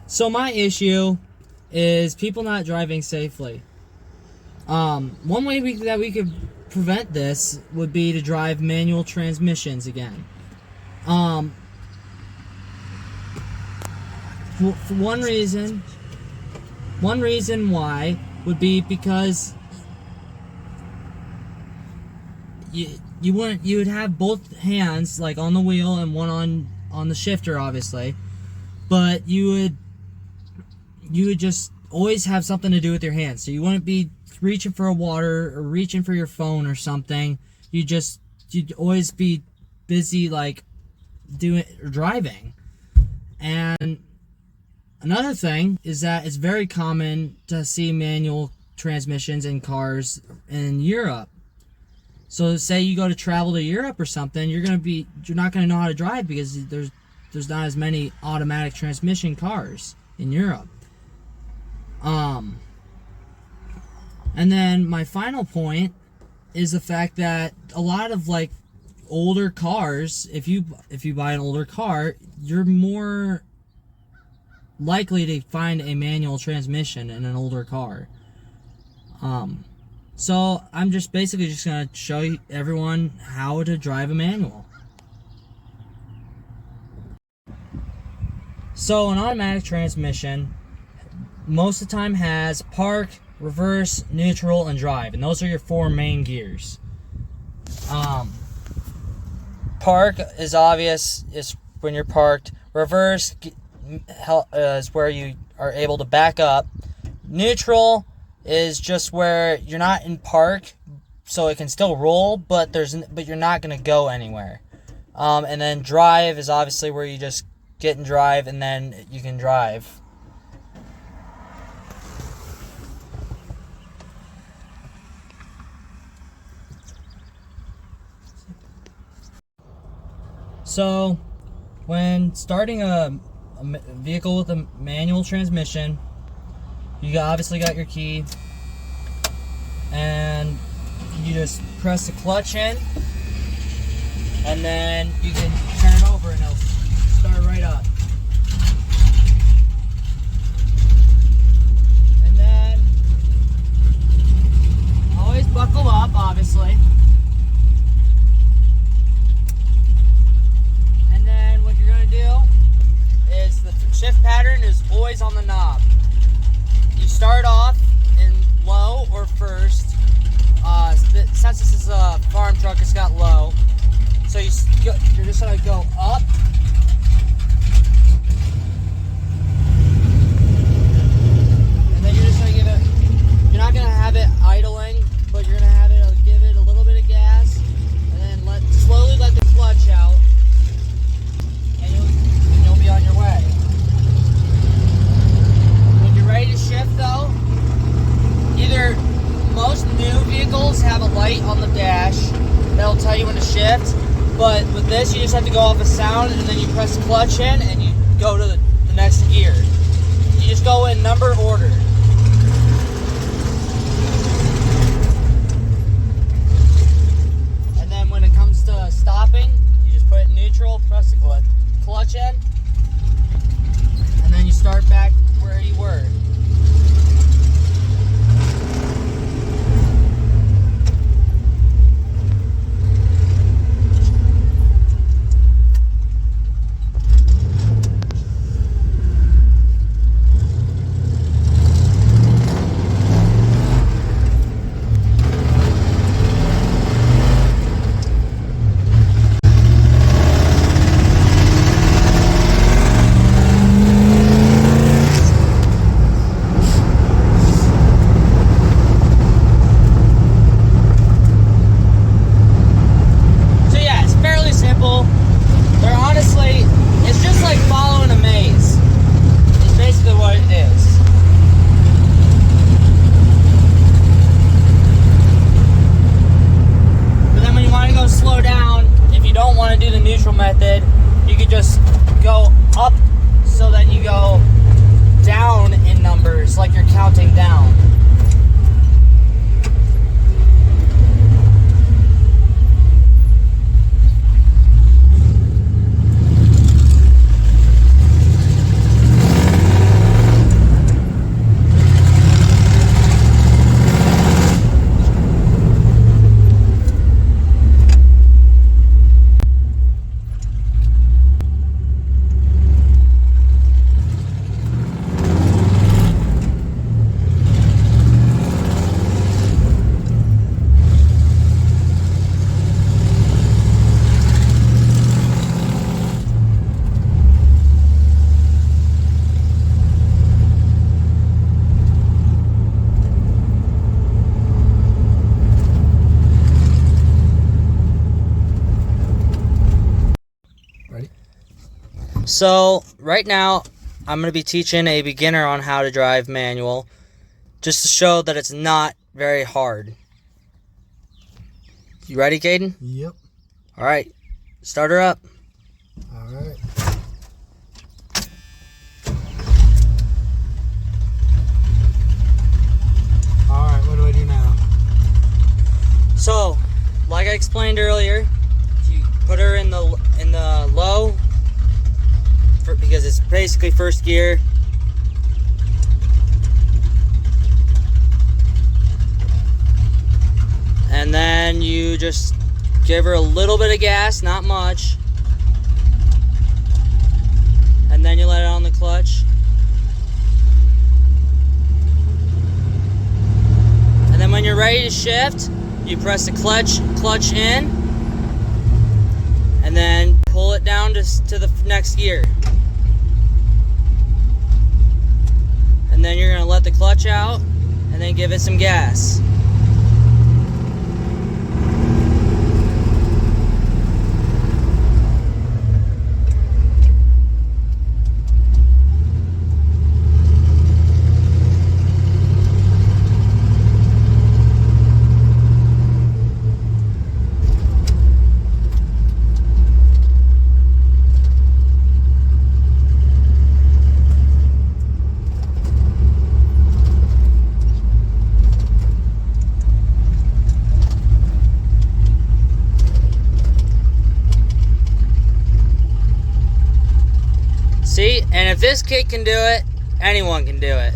So my issue is people not driving safely. One way that we could prevent this would be to drive manual transmissions again. For one reason why would be because you would have both hands like on the wheel and one on the shifter, obviously, but you would just always have something to do with your hands. So you wouldn't be reaching for a water or reaching for your phone or something. You'd always be busy like driving. And another thing is that it's very common to see manual transmissions in cars in Europe. So say you go to travel to Europe or something, you're not gonna know how to drive because there's not as many automatic transmission cars in Europe. And then my final point is the fact that a lot of like older cars, if you buy an older car, you're more likely to find a manual transmission in an older car. So I'm just basically just gonna show everyone how to drive a manual. So an automatic transmission most of the time has park, reverse, neutral, and drive, and those are your four main gears. Park is obvious, is when you're parked. Reverse is where you are able to back up. Neutral is just where you're not in park, so it can still roll, but you're not going to go anywhere. And then drive is obviously where you just get in drive and then you can drive. So, when starting a vehicle with a manual transmission, you obviously got your key, and you just press the clutch in, and then you can turn it over and it'll start right up. And then, always buckle up, obviously. Is the shift pattern is always on the knob. You start off in low or first. Since this is a farm truck, it's got low. So you're just gonna go up. And then you're just gonna give it, you're not gonna have it idling, but you're gonna give it a little bit of gas. And then slowly let the clutch out. You'll be on your way. When you're ready to shift though, either most new vehicles have a light on the dash that'll tell you when to shift, but with this you just have to go off a sound and then you press the clutch in and you go to the next gear. You just go in number order. And then when it comes to stopping, you just put it in neutral, press the clutch in, and then you start back where you were. Method, you could just go up so that you go down in numbers, like you're counting down. So right now I'm going to be teaching a beginner on how to drive manual, just to show that it's not very hard. You ready, Caden? Yep. All right, start her up. All right. All right, what do I do now? So, like I explained earlier, you put her in the low, because it's basically first gear. And then you just give her a little bit of gas, not much. And then you let it on the clutch. And then when you're ready to shift, you press the clutch in, and then pull it down to the next gear. And then you're gonna let the clutch out, and then give it some gas. See, and if this kid can do it, anyone can do it.